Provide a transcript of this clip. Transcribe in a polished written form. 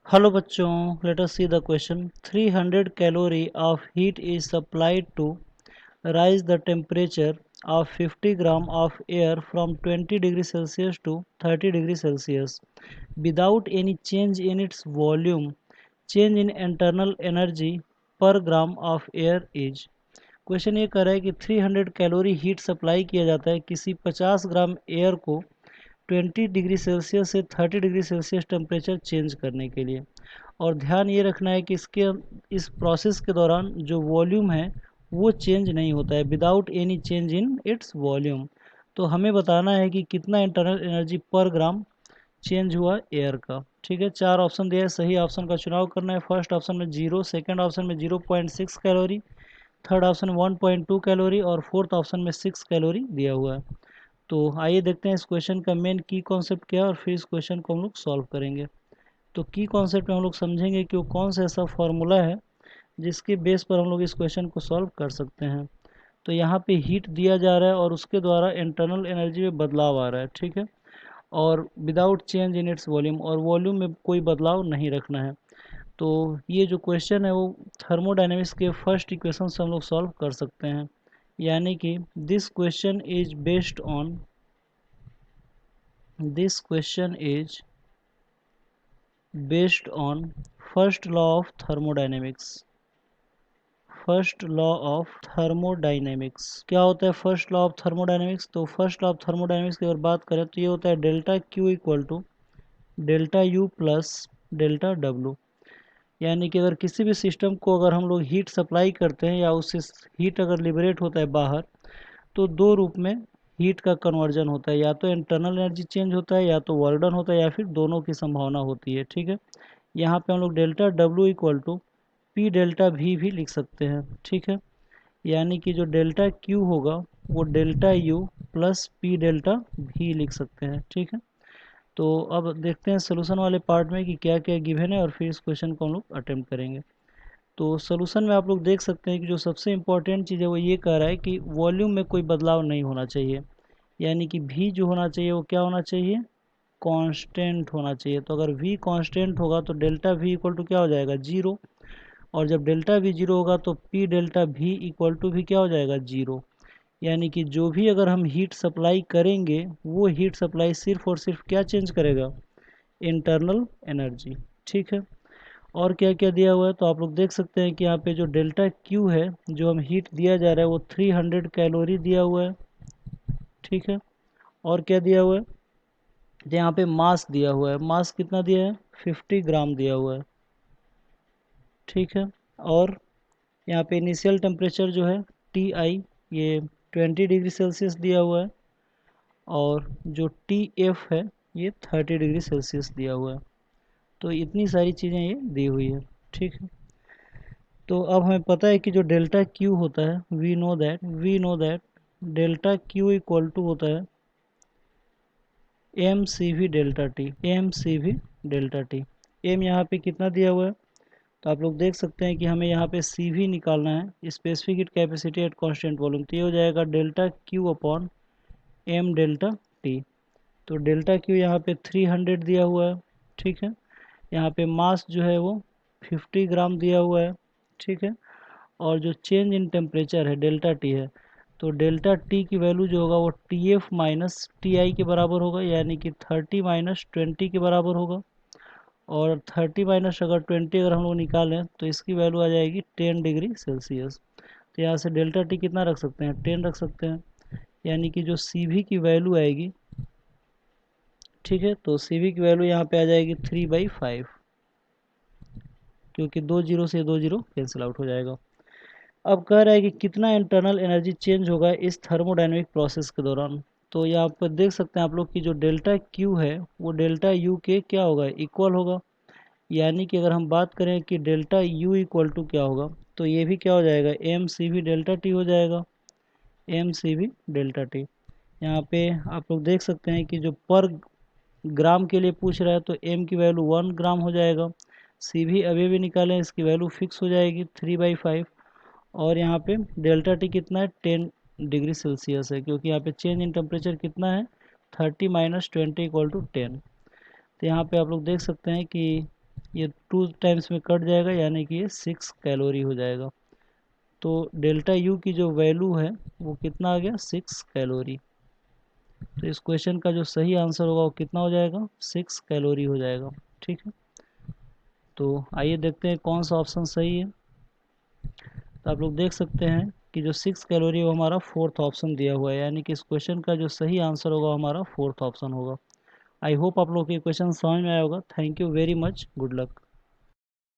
Hello bachchon, let us see the question. 300 calorie of heat is supplied to rise the temperature of 50 gram of air from 20 degrees Celsius to 30 degrees Celsius without any change in its volume. Change in internal energy per gram of air is. Question ये कर रहा है कि 300 calorie heat supply किया जाता है किसी 50 ग्राम air को 20 डिग्री सेल्सियस से 30 डिग्री सेल्सियस टेम्परेचर चेंज करने के लिए। और ध्यान ये रखना है कि इस प्रोसेस के दौरान जो वॉल्यूम है वो चेंज नहीं होता है, without any change in its volume. तो हमें बताना है कि कितना इंटरनल एनर्जी पर ग्राम चेंज हुआ एयर का। ठीक है, चार ऑप्शन दिया है, सही ऑप्शन का चुनाव करना है। फर्स्ट ऑप्शन में 0, सेकंड ऑप्शन में 0.6 कैलोरी, थर्ड ऑप्शन 1.2 कैलोरी और फोर्थ ऑप्शन में 6 कैलोरी दिया हुआ है। तो आइए देखते हैं इस क्वेश्चन का मेन की कॉन्सेप्ट क्या है और फिर इस क्वेश्चन को हम लोग सॉल्व करेंगे। तो की कॉन्सेप्ट में हम लोग समझेंगे कि वो कौन सा ऐसा फॉर्मूला है जिसके बेस पर हम लोग इस क्वेश्चन को सॉल्व कर सकते हैं। तो यहाँ पे हीट दिया जा रहा है और उसके द्वारा इंटरनल एनर्जी में बदलाव आ रहा है। ठीक है, और without change in its volume, और वॉल्यूम में कोई बदलाव नहीं रखना है। तो ये जो क्वेश्चन है वो थर्मोडायनेमिक्स के फर्स्ट इक्वेशन से हम लोग सॉल्व कर सकते हैं। यानी कि this question is based on this question is based on first law of thermodynamics। First law of thermodynamics क्या होता है? फर्स्ट लॉ ऑफ थर्मोडाइनेमिक्स, तो फर्स्ट लॉ ऑफ थर्मोडाइनेमिक्स की अगर बात करें तो ये होता है delta Q equal to delta U plus delta W. यानी कि अगर किसी भी सिस्टम को अगर हम लोग हीट सप्लाई करते हैं या उससे हीट अगर लिबरेट होता है बाहर, तो दो रूप में हीट का कन्वर्जन होता है, या तो इंटरनल एनर्जी चेंज होता है या तो वर्क डन होता है, या फिर दोनों की संभावना होती है। ठीक है, यहाँ पे हम लोग delta W equal to P delta V भी लिख सकते हैं। ठीक है, यानी कि जो डेल्टा क्यू होगा वो delta U plus P delta भी लिख सकते हैं। ठीक है, तो अब देखते हैं सोल्यूशन वाले पार्ट में कि क्या क्या गिवन है और फिर इस क्वेश्चन को हम लोग अटेम्प्ट करेंगे। तो सोल्यूशन में आप लोग देख सकते हैं कि जो सबसे इम्पोर्टेंट चीज़ है वो ये कह रहा है कि वॉल्यूम में कोई बदलाव नहीं होना चाहिए। यानी कि भी जो होना चाहिए वो क्या होना चाहिए? कांस्टेंट होना चाहिए। तो अगर v कांस्टेंट होगा तो डेल्टा v इक्वल टू क्या हो जाएगा? 0। और जब डेल्टा v 0 होगा तो p delta v equal to भी क्या हो जाएगा? 0। यानी कि जो भी अगर हम हीट सप्लाई करेंगे वो हीट सप्लाई सिर्फ और सिर्फ क्या चेंज करेगा? Internal energy. ठीक है, और क्या क्या दिया हुआ है तो आप लोग देख सकते हैं कि यहाँ पे जो डेल्टा क्यू है, जो हम हीट दिया जा रहा है वो 300 कैलोरी दिया हुआ है। ठीक है, और क्या दिया हुआ है? तो यहाँ पे मास दिया हुआ है। मास कितना दिया है? 50 ग्राम दिया हुआ है। ठीक है, और यहाँ पे इनिशियल टेम्परेचर जो है टी आई, ये 20 डिग्री सेल्सियस दिया हुआ है, और जो टी एफ है ये 30 डिग्री सेल्सियस दिया हुआ है। तो इतनी सारी चीज़ें ये दी हुई है। ठीक है, तो अब हमें पता है कि जो डेल्टा क्यू होता है, we know that delta Q equal to होता है M C V delta T. M C V delta T, M यहाँ पे कितना दिया हुआ है तो आप लोग देख सकते हैं कि हमें यहाँ पे सी वी निकालना है, specific heat capacity at constant volume. तो ये हो जाएगा delta Q upon M delta T. तो डेल्टा क्यू यहाँ पे 300 दिया हुआ है। ठीक है, यहाँ पे मास जो है वो 50 ग्राम दिया हुआ है। ठीक है, और जो चेंज इन टेम्परेचर है डेल्टा टी है, तो डेल्टा टी की वैल्यू जो होगा वो T F minus T I के बराबर होगा, यानी कि 30 माइनस 20 के बराबर होगा। और 30 माइनस अगर 20 अगर हम लोग निकालें तो इसकी वैल्यू आ जाएगी 10 डिग्री सेल्सियस। तो यहाँ से डेल्टा टी कितना रख सकते हैं? 10 रख सकते हैं। यानी कि जो सी वी की वैल्यू आएगी, ठीक है, तो सी वी की वैल्यू यहाँ पे आ जाएगी 3/5, क्योंकि 2 जीरो से 2 जीरो कैंसिल आउट हो जाएगा। अब कह रहा है कि कितना इंटरनल एनर्जी चेंज होगा इस थर्मोडायनेमिक प्रोसेस के दौरान। तो यहाँ पर देख सकते हैं आप लोग कि जो डेल्टा क्यू है वो डेल्टा यू के क्या होगा? इक्वल होगा। यानी कि अगर हम बात करें कि डेल्टा यू इक्वल टू क्या होगा, तो ये भी क्या हो जाएगा? M C V delta T हो जाएगा। M C V delta T, यहाँ पे आप लोग देख सकते हैं कि जो पर ग्राम के लिए पूछ रहा है तो एम की वैल्यू 1 ग्राम हो जाएगा। सी भी अभी भी निकालें, इसकी वैल्यू फिक्स हो जाएगी 3/5। और यहाँ पे डेल्टा टी कितना है? 10 डिग्री सेल्सियस है, क्योंकि यहाँ पे चेंज इन टेम्परेचर कितना है? 30 माइनस 20 इक्वल टू 10। तो यहाँ पे आप लोग देख सकते हैं कि ये 2 टाइम्स में कट जाएगा, यानी कि ये 6 कैलोरी हो जाएगा। तो डेल्टा यू की जो वैल्यू है वो कितना आ गया, 6 कैलोरी। तो इस क्वेश्चन का जो सही आंसर होगा वो कितना हो जाएगा, 6 कैलोरी हो जाएगा। ठीक है, तो आइए देखते हैं कौन सा ऑप्शन सही है। तो आप लोग देख सकते हैं कि जो 6 कैलोरी वो हमारा फोर्थ ऑप्शन दिया हुआ है, यानी कि इस क्वेश्चन का जो सही आंसर होगा हमारा फोर्थ ऑप्शन होगा। आई होप आप लोग को ये क्वेश्चन समझ में आया होगा। Thank you very much, good luck.